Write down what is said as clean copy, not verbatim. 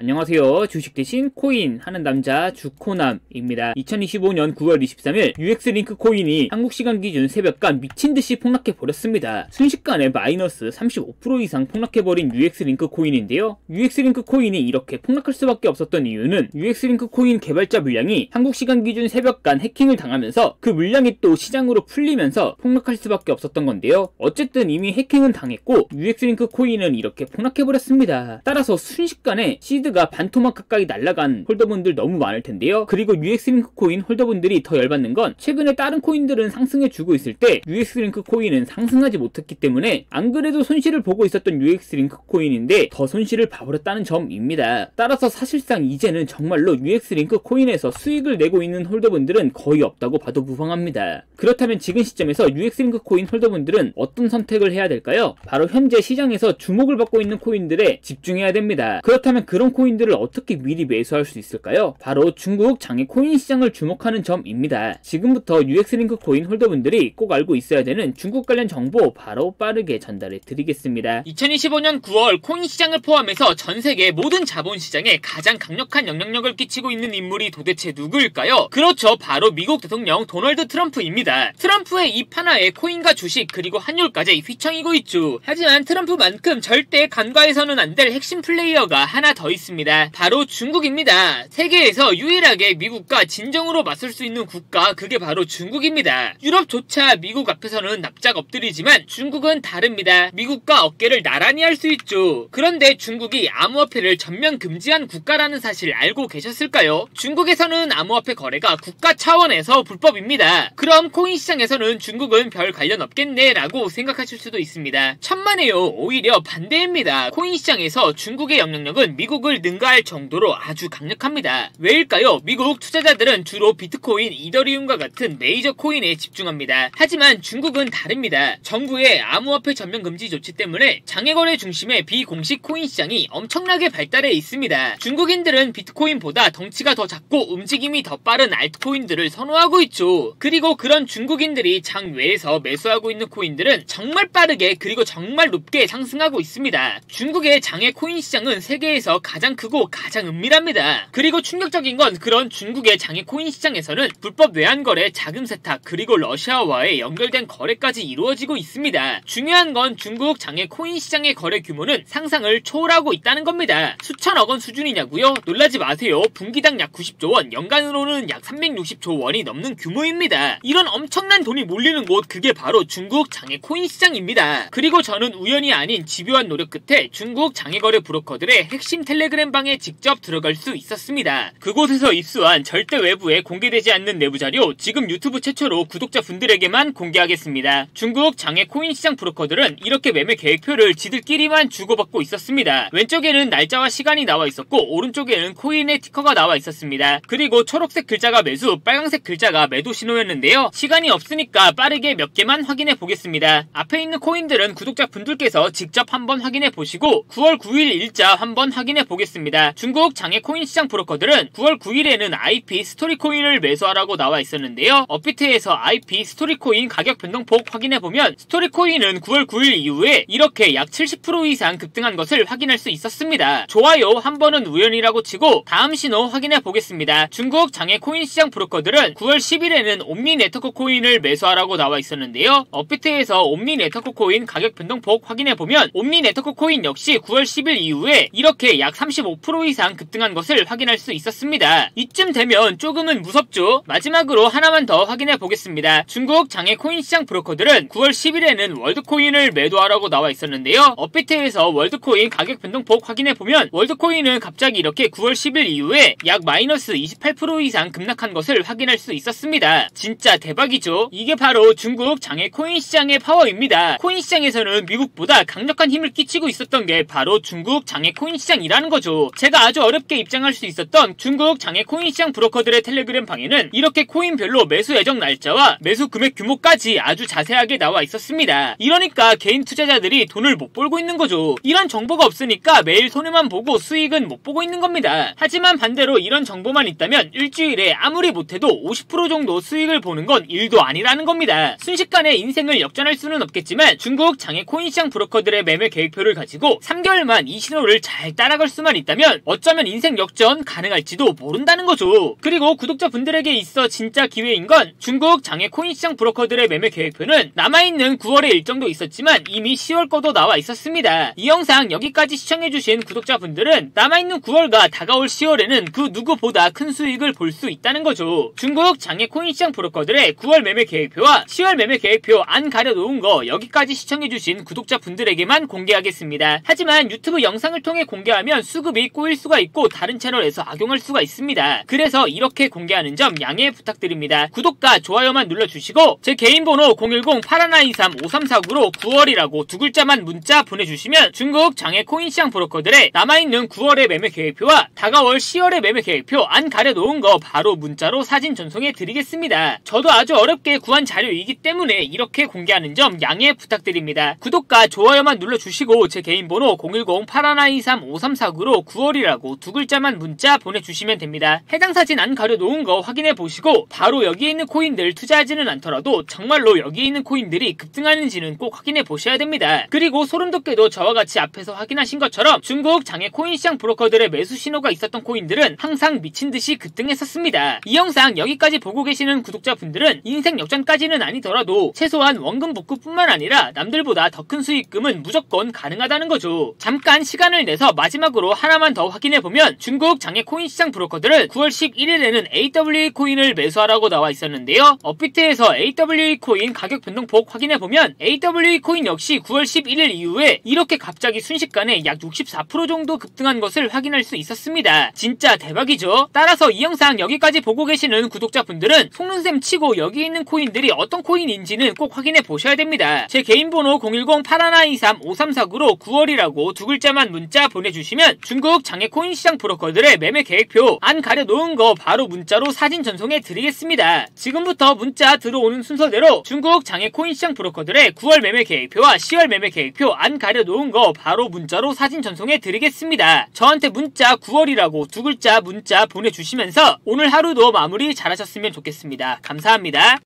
안녕하세요. 주식 대신 코인 하는 남자 주코남입니다. 2025년 9월 23일 UX링크 코인이 한국 시간 기준 새벽간 미친듯이 폭락해버렸습니다. 순식간에 마이너스 35% 이상 폭락해버린 UX링크 코인인데요. UX링크 코인이 이렇게 폭락할 수밖에 없었던 이유는 UX링크 코인 개발자 물량이 한국 시간 기준 새벽간 해킹을 당하면서 그 물량이 또 시장으로 풀리면서 폭락할 수밖에 없었던 건데요. 어쨌든 이미 해킹은 당했고 UX링크 코인은 이렇게 폭락해버렸습니다. 따라서 순식간에 시드가 반토막 가까이 날아간 홀더분들 너무 많을 텐데요. 그리고 UX링크 코인 홀더분들이 더 열받는 건 최근에 다른 코인들은 상승해주고 있을 때 UX링크 코인은 상승하지 못했기 때문에 안 그래도 손실을 보고 있었던 UX링크 코인인데 더 손실을 봐버렸다는 점입니다. 따라서 사실상 이제는 정말로 UX링크 코인에서 수익을 내고 있는 홀더분들은 거의 없다고 봐도 무방합니다. 그렇다면 지금 시점에서 UX링크 코인 홀더분들은 어떤 선택을 해야 될까요? 바로 현재 시장에서 주목을 받고 있는 코인들에 집중해야 됩니다. 그렇다면 그런 코인들을 어떻게 미리 매수할 수 있을까요? 바로 중국 장외 코인 시장을 주목하는 점입니다. 지금부터 UX링크 코인 홀더분들이 꼭 알고 있어야 되는 중국 관련 정보 바로 빠르게 전달해 드리겠습니다. 2025년 9월 코인 시장을 포함해서 전 세계 모든 자본시장에 가장 강력한 영향력을 끼치고 있는 인물이 도대체 누구일까요? 그렇죠, 바로 미국 대통령 도널드 트럼프입니다. 트럼프의 입 하나에 코인과 주식 그리고 환율까지 휘청이고 있죠. 하지만 트럼프만큼 절대 간과해서는 안 될 핵심 플레이어가 하나 더 있습니다. 바로 중국입니다. 세계에서 유일하게 미국과 진정으로 맞설 수 있는 국가, 그게 바로 중국입니다. 유럽조차 미국 앞에서는 납작 엎드리지만 중국은 다릅니다. 미국과 어깨를 나란히 할 수 있죠. 그런데 중국이 암호화폐를 전면 금지한 국가라는 사실 알고 계셨을까요? 중국에서는 암호화폐 거래가 국가 차원에서 불법입니다. 그럼 코인 시장에서는 중국은 별 관련 없겠네 라고 생각하실 수도 있습니다. 천만에요. 오히려 반대입니다. 코인 시장에서 중국의 영향력은 미국을 능가할 정도로 아주 강력합니다. 왜일까요? 미국 투자자들은 주로 비트코인, 이더리움과 같은 메이저 코인에 집중합니다. 하지만 중국은 다릅니다. 정부의 암호화폐 전면 금지 조치 때문에 장외거래 중심의 비공식 코인 시장이 엄청나게 발달해 있습니다. 중국인들은 비트코인보다 덩치가 더 작고 움직임이 더 빠른 알트코인들을 선호하고 있죠. 그리고 그런 중국인들이 장외에서 매수하고 있는 코인들은 정말 빠르게 그리고 정말 높게 상승하고 있습니다. 중국의 장외 코인 시장은 세계에서 가장 크고 가장 은밀합니다. 그리고 충격적인 건 그런 중국의 장외 코인 시장에서는 불법 외환거래, 자금 세탁, 그리고 러시아와의 연결된 거래까지 이루어지고 있습니다. 중요한 건 중국 장외 코인 시장의 거래 규모는 상상을 초월하고 있다는 겁니다. 수천억 원 수준이냐고요? 놀라지 마세요. 분기당 약 90조 원, 연간으로는 약 360조 원이 넘는 규모입니다. 이런 엄청난 돈이 몰리는 곳, 그게 바로 중국 장외 코인 시장입니다. 그리고 저는 우연이 아닌 집요한 노력 끝에 중국 장외거래 브로커들의 핵심 텔레그램 방에 직접 들어갈 수 있었습니다. 그곳에서 입수한 절대 외부에 공개되지 않는 내부 자료, 지금 유튜브 최초로 구독자분들에게만 공개하겠습니다. 중국 장외 코인 시장 브로커들은 이렇게 매매 계획표를 지들끼리만 주고받고 있었습니다. 왼쪽에는 날짜와 시간이 나와 있었고 오른쪽에는 코인의 티커가 나와 있었습니다. 그리고 초록색 글자가 매수, 빨간색 글자가 매도 신호였는데요. 시간이 없으니까 빠르게 몇 개만 확인해 보겠습니다. 앞에 있는 코인들은 구독자분들께서 직접 한번 확인해 보시고 9월 9일 일자 한번 확인해 보겠습니다. 중국 장외 코인 시장 브로커들은 9월 9일에는 IP 스토리 코인을 매수하라고 나와 있었는데요. 업비트에서 IP 스토리 코인 가격 변동폭 확인해보면 스토리 코인은 9월 9일 이후에 이렇게 약 70% 이상 급등한 것을 확인할 수 있었습니다. 좋아요, 한 번은 우연이라고 치고 다음 신호 확인해 보겠습니다. 중국 장외 코인 시장 브로커들은 9월 10일에는 옴니 네트워크 코인을 매수하라고 나와 있었는데요. 업비트에서 옴니 네트워크 코인 가격 변동폭 확인해보면 옴니 네트워크 코인 역시 9월 10일 이후에 이렇게 약 35% 이상 급등한 것을 확인할 수 있었습니다. 이쯤 되면 조금은 무섭죠? 마지막으로 하나만 더 확인해 보겠습니다. 중국 장외 코인 시장 브로커들은 9월 10일에는 월드코인을 매도하라고 나와 있었는데요. 업비트에서 월드코인 가격 변동폭 확인해 보면 월드코인은 갑자기 이렇게 9월 10일 이후에 약 마이너스 28% 이상 급락한 것을 확인할 수 있었습니다. 진짜 대박이죠? 이게 바로 중국 장외 코인 시장의 파워입니다. 코인 시장에서는 미국보다 강력한 힘을 끼치고 있었던 게 바로 중국 장외 코인 시장이라는 거죠. 제가 아주 어렵게 입장할 수 있었던 중국 장외 코인 시장 브로커들의 텔레그램 방에는 이렇게 코인별로 매수 예정 날짜와 매수 금액 규모까지 아주 자세하게 나와 있었습니다. 이러니까 개인 투자자들이 돈을 못 벌고 있는 거죠. 이런 정보가 없으니까 매일 손해만 보고 수익은 못 보고 있는 겁니다. 하지만 반대로 이런 정보만 있다면 일주일에 아무리 못해도 50% 정도 수익을 보는 건 일도 아니라는 겁니다. 순식간에 인생을 역전할 수는 없겠지만 중국 장외 코인 시장 브로커들의 매매 계획표를 가지고 3개월만 이 신호를 잘 따라갈 수만 기회만 있다면 어쩌면 인생 역전 가능할지도 모른다는 거죠. 그리고 구독자분들에게 있어 진짜 기회인 건 중국 장외 코인시장 브로커들의 매매 계획표는 남아있는 9월의 일정도 있었지만 이미 10월 거도 나와 있었습니다. 이 영상 여기까지 시청해주신 구독자분들은 남아있는 9월과 다가올 10월에는 그 누구보다 큰 수익을 볼 수 있다는 거죠. 중국 장외 코인시장 브로커들의 9월 매매 계획표와 10월 매매 계획표 안 가려놓은 거 여기까지 시청해주신 구독자분들에게만 공개하겠습니다. 하지만 유튜브 영상을 통해 공개하면 수급이 꼬일 수가 있고 다른 채널에서 악용할 수가 있습니다. 그래서 이렇게 공개하는 점 양해 부탁드립니다. 구독과 좋아요만 눌러주시고 제 개인 번호 010-8123-5349로 9월이라고 두 글자만 문자 보내주시면 중국 장외 코인시장 브로커들의 남아있는 9월의 매매 계획표와 다가올 10월의 매매 계획표 안 가려놓은 거 바로 문자로 사진 전송해 드리겠습니다. 저도 아주 어렵게 구한 자료이기 때문에 이렇게 공개하는 점 양해 부탁드립니다. 구독과 좋아요만 눌러주시고 제 개인 번호 010-8123-5349로 9월이라고 두 글자만 문자 보내주시면 됩니다. 해당 사진 안 가려놓은 거 확인해 보시고 바로 여기에 있는 코인들 투자하지는 않더라도 정말로 여기에 있는 코인들이 급등하는지는 꼭 확인해 보셔야 됩니다. 그리고 소름돋게도 저와 같이 앞에서 확인하신 것처럼 중국 장외 코인시장 브로커들의 매수 신호가 있었던 코인들은 항상 미친듯이 급등했었습니다. 이 영상 여기까지 보고 계시는 구독자분들은 인생 역전까지는 아니더라도 최소한 원금 복구뿐만 아니라 남들보다 더 큰 수익금은 무조건 가능하다는 거죠. 잠깐 시간을 내서 마지막으로 하나만 더 확인해보면 중국 장외 코인시장 브로커들은 9월 11일에는 AWE 코인을 매수하라고 나와 있었는데요. 업비트에서 AWE 코인 가격 변동폭 확인해보면 AWE 코인 역시 9월 11일 이후에 이렇게 갑자기 순식간에 약 64% 정도 급등한 것을 확인할 수 있었습니다. 진짜 대박이죠? 따라서 이 영상 여기까지 보고 계시는 구독자분들은 속는셈 치고 여기 있는 코인들이 어떤 코인인지는 꼭 확인해 보셔야 됩니다. 제 개인 번호 010-8123-5349로 9월이라고 두 글자만 문자 보내주시면 중국 장외 코인시장 브로커들의 매매 계획표 안 가려놓은 거 바로 문자로 사진 전송해 드리겠습니다. 지금부터 문자 들어오는 순서대로 중국 장외 코인시장 브로커들의 9월 매매 계획표와 10월 매매 계획표 안 가려놓은 거 바로 문자로 사진 전송해 드리겠습니다. 저한테 문자 9월이라고 두 글자 문자 보내주시면서 오늘 하루도 마무리 잘하셨으면 좋겠습니다. 감사합니다.